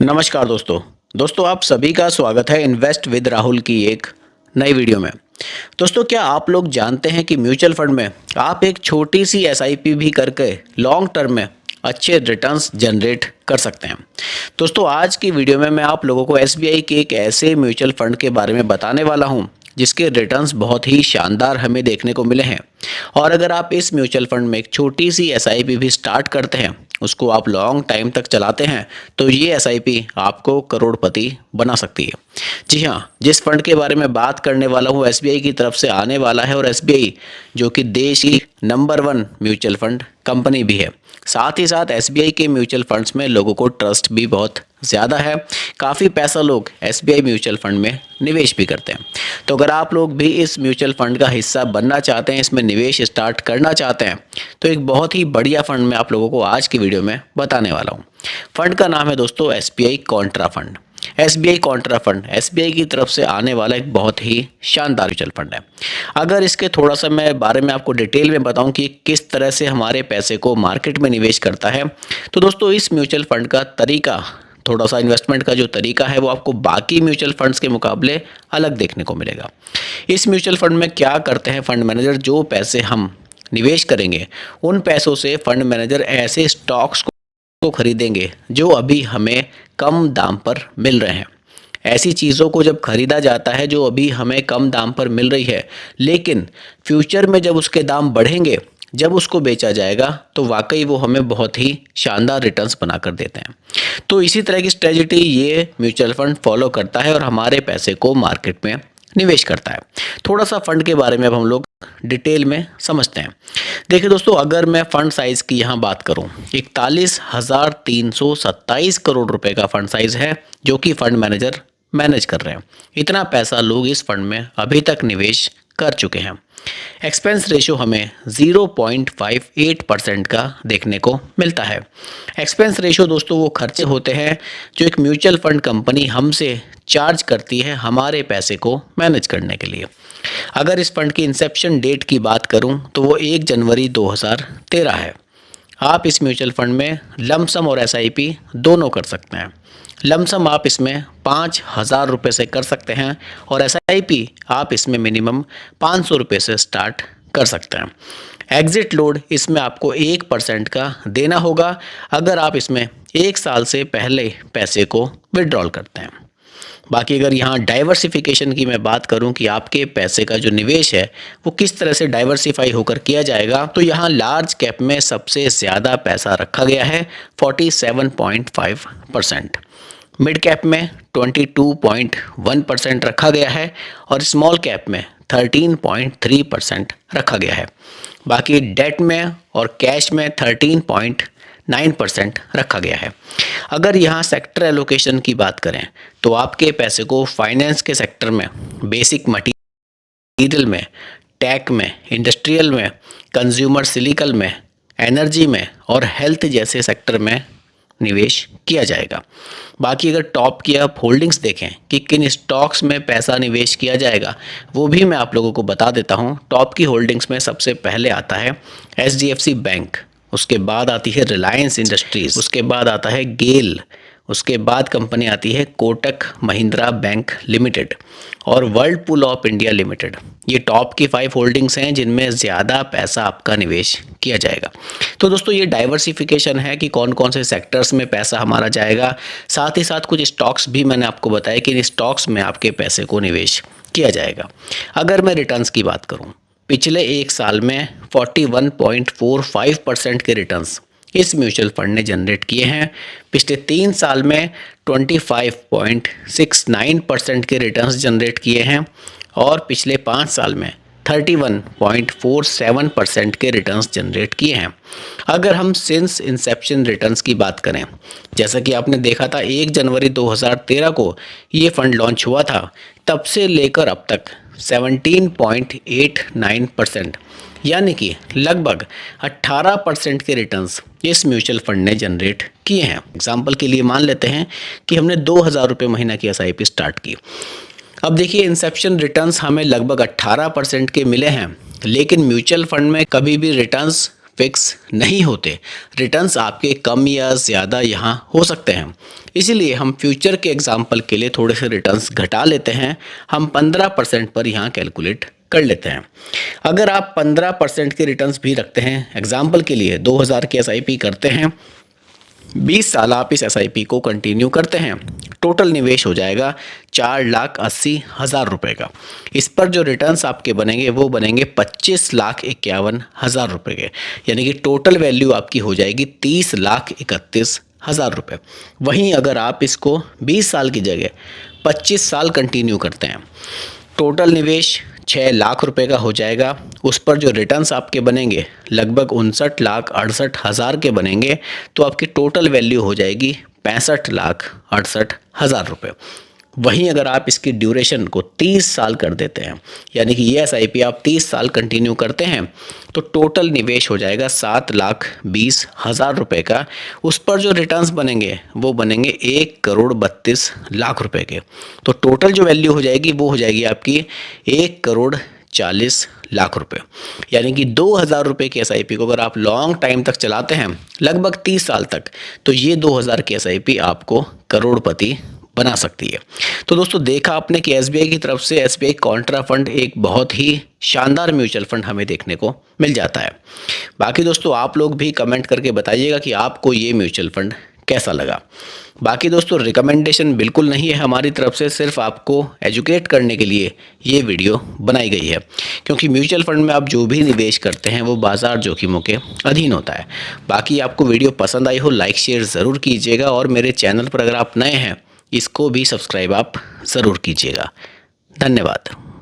नमस्कार दोस्तों आप सभी का स्वागत है इन्वेस्ट विद राहुल की एक नई वीडियो में। दोस्तों, क्या आप लोग जानते हैं कि म्यूचुअल फंड में आप एक छोटी सी एसआईपी भी करके लॉन्ग टर्म में अच्छे रिटर्न्स जनरेट कर सकते हैं। दोस्तों, आज की वीडियो में मैं आप लोगों को एसबीआई के एक ऐसे म्यूचुअल फंड के बारे में बताने वाला हूं जिसके रिटर्न्स बहुत ही शानदार हमें देखने को मिले हैं। और अगर आप इस म्यूचुअल फंड में एक छोटी सी एसआईपी भी स्टार्ट करते हैं, उसको आप लॉन्ग टाइम तक चलाते हैं, तो ये एसआईपी आपको करोड़पति बना सकती है। जी हाँ, जिस फंड के बारे में बात करने वाला हूँ एसबीआई की तरफ से आने वाला है, और एसबीआई जो कि देश की नंबर 1 म्यूचुअल फंड कंपनी भी है। साथ ही साथ एसबीआई के म्यूचुअल फंड्स में लोगों को ट्रस्ट भी बहुत ज़्यादा है। काफ़ी पैसा लोग एसबीआई म्यूचुअल फंड में निवेश भी करते हैं। तो अगर आप लोग भी इस म्यूचुअल फंड का हिस्सा बनना चाहते हैं, इसमें निवेश स्टार्ट करना चाहते हैं, तो एक बहुत ही बढ़िया फंड मैं आप लोगों को आज की वीडियो में बताने वाला हूँ। फंड का नाम है दोस्तों SBI Contra fund. SBI Contra fund SBI की तरफ से आने वाला एक बहुत ही शानदार म्यूचुअल फंड है। अगर इसके थोड़ा सा मैं बारे में आपको डिटेल में बताऊं कि किस तरह से हमारे पैसे को मार्केट में निवेश करता है, तो दोस्तों इस म्यूचुअल फंड का तरीका, थोड़ा सा इन्वेस्टमेंट का जो तरीका है, वो आपको बाकी म्यूचुअल फंड्स के मुकाबले अलग देखने को मिलेगा। इस म्यूचुअल फंड में क्या करते हैं फंड मैनेजर, जो पैसे हम निवेश करेंगे उन पैसों से फंड मैनेजर ऐसे स्टॉक्स को खरीदेंगे जो अभी हमें कम दाम पर मिल रहे हैं। ऐसी चीज़ों को जब खरीदा जाता है जो अभी हमें कम दाम पर मिल रही है, लेकिन फ्यूचर में जब उसके दाम बढ़ेंगे, जब उसको बेचा जाएगा, तो वाकई वो हमें बहुत ही शानदार रिटर्न्स बना कर देते हैं। तो इसी तरह की स्ट्रेटजी ये म्यूचुअल फंड फॉलो करता है और हमारे पैसे को मार्केट में निवेश करता है। थोड़ा सा फंड के बारे में अब हम लोग डिटेल में समझते हैं। देखिए दोस्तों, अगर मैं फंड साइज़ की यहाँ बात करूँ, 41,327 करोड़ रुपए का फंड साइज़ है जो कि फंड मैनेजर मैनेज कर रहे हैं। इतना पैसा लोग इस फंड में अभी तक निवेश कर चुके हैं। एक्सपेंस रेशो हमें 0.58% का देखने को मिलता है। एक्सपेंस रेशो दोस्तों वो खर्चे होते हैं जो एक म्यूचुअल फंड कंपनी हमसे चार्ज करती है हमारे पैसे को मैनेज करने के लिए। अगर इस फंड की इंसेप्शन डेट की बात करूं तो वो 1 जनवरी 2013 है। आप इस म्यूचुअल फंड में लमसम और एसआईपी दोनों कर सकते हैं। लमसम आप इसमें 5,000 रुपये से कर सकते हैं और एसआईपी आप इसमें मिनिमम 500 रुपये से स्टार्ट कर सकते हैं। एग्जिट लोड इसमें आपको 1% का देना होगा अगर आप इसमें 1 साल से पहले पैसे को विड्रॉल करते हैं। बाकी अगर यहाँ डाइवर्सिफिकेशन की मैं बात करूँ कि आपके पैसे का जो निवेश है वो किस तरह से डाइवर्सिफाई होकर किया जाएगा, तो यहाँ लार्ज कैप में सबसे ज़्यादा पैसा रखा गया है 47.5%, मिड कैप में 22.1% रखा गया है और स्मॉल कैप में 13.3% रखा गया है। बाकी डेट में और कैश में 13.9% रखा गया है। अगर यहाँ सेक्टर एलोकेशन की बात करें तो आपके पैसे को फाइनेंस के सेक्टर में, बेसिक मटीरियल में, टेक में, इंडस्ट्रियल में, कंज्यूमर सिलिकल में, एनर्जी में और हेल्थ जैसे सेक्टर में निवेश किया जाएगा। बाकी अगर टॉप की आप होल्डिंग्स देखें कि किन स्टॉक्स में पैसा निवेश किया जाएगा, वो भी मैं आप लोगों को बता देता हूँ। टॉप की होल्डिंग्स में सबसे पहले आता है एचडीएफसी बैंक, उसके बाद आती है रिलायंस इंडस्ट्रीज़, उसके बाद आता है गेल, उसके बाद कंपनी आती है कोटक महिंद्रा बैंक लिमिटेड और वर्लपूल ऑफ इंडिया लिमिटेड। ये टॉप की 5 होल्डिंग्स हैं जिनमें ज़्यादा पैसा आपका निवेश किया जाएगा। तो दोस्तों ये डाइवर्सिफिकेशन है कि कौन कौन से सेक्टर्स में पैसा हमारा जाएगा। साथ ही साथ कुछ स्टॉक्स भी मैंने आपको बताया कि इन स्टॉक्स में आपके पैसे को निवेश किया जाएगा। अगर मैं रिटर्न्स की बात करूँ, पिछले 1 साल में 41.45% के रिटर्न्स इस म्यूचुअल फंड ने जनरेट किए हैं। पिछले 3 साल में 25.69% के रिटर्न्स जनरेट किए हैं और पिछले 5 साल में 31.47% के रिटर्न्स जनरेट किए हैं। अगर हम सिंस इंसेप्शन रिटर्न्स की बात करें, जैसा कि आपने देखा था 1 जनवरी 2013 को ये फंड लॉन्च हुआ था, तब से लेकर अब तक 17.89%, यानी कि लगभग 18% के रिटर्न्स इस म्यूचुअल फंड ने जनरेट किए हैं। एग्जाम्पल के लिए मान लेते हैं कि हमने 2,000 रुपये महीना की एसआईपी स्टार्ट की। अब देखिए इंसेप्शन रिटर्न्स हमें लगभग 18% के मिले हैं, लेकिन म्यूचुअल फंड में कभी भी रिटर्न्स फिक्स नहीं होते। रिटर्न्स आपके कम या ज़्यादा यहाँ हो सकते हैं। इसीलिए हम फ्यूचर के एग्जाम्पल के लिए थोड़े से रिटर्न्स घटा लेते हैं। हम 15% पर यहाँ कैलकुलेट कर लेते हैं। अगर आप 15% के रिटर्न्स भी रखते हैं, एग्जाम्पल के लिए 2000 की एसआईपी करते हैं, 20 साल आप इस एसआईपी को कंटिन्यू करते हैं, टोटल निवेश हो जाएगा 4,80,000 रुपये का। इस पर जो रिटर्न्स आपके बनेंगे वो बनेंगे 25,51,000 रुपये के, यानी कि टोटल वैल्यू आपकी हो जाएगी 30,31,000 रुपये। वहीं अगर आप इसको 20 साल की जगह 25 साल कंटिन्यू करते हैं, टोटल निवेश 6 लाख रुपए का हो जाएगा। उस पर जो रिटर्न्स आपके बनेंगे लगभग 59,68,000 के बनेंगे, तो आपकी टोटल वैल्यू हो जाएगी 65,68,000 रुपये। वहीं अगर आप इसकी ड्यूरेशन को 30 साल कर देते हैं, यानी कि ये एसआईपी आप 30 साल कंटिन्यू करते हैं, तो टोटल निवेश हो जाएगा 7,20,000 रुपये का। उस पर जो रिटर्न्स बनेंगे वो बनेंगे 1,32,00,000 रुपये के। तो टोटल जो वैल्यू हो जाएगी वो हो जाएगी आपकी 1,40,00,000 रुपये। यानी कि 2,000 रुपये की एसआईपी को अगर आप लॉन्ग टाइम तक चलाते हैं, लगभग 30 साल तक, तो ये 2,000 की एसआईपी आपको करोड़पति बना सकती है। तो दोस्तों देखा आपने कि एसबीआई की तरफ से एसबीआई कॉन्ट्रा फंड एक बहुत ही शानदार म्यूचुअल फंड हमें देखने को मिल जाता है। बाकी दोस्तों आप लोग भी कमेंट करके बताइएगा कि आपको ये म्यूचुअल फंड कैसा लगा। बाकी दोस्तों रिकमेंडेशन बिल्कुल नहीं है हमारी तरफ से, सिर्फ आपको एजुकेट करने के लिए ये वीडियो बनाई गई है, क्योंकि म्यूचुअल फंड में आप जो भी निवेश करते हैं वो बाजार जोखिमों के अधीन होता है। बाकी आपको वीडियो पसंद आई हो, लाइक शेयर ज़रूर कीजिएगा, और मेरे चैनल पर अगर आप नए हैं इसको भी सब्सक्राइब आप ज़रूर कीजिएगा। धन्यवाद।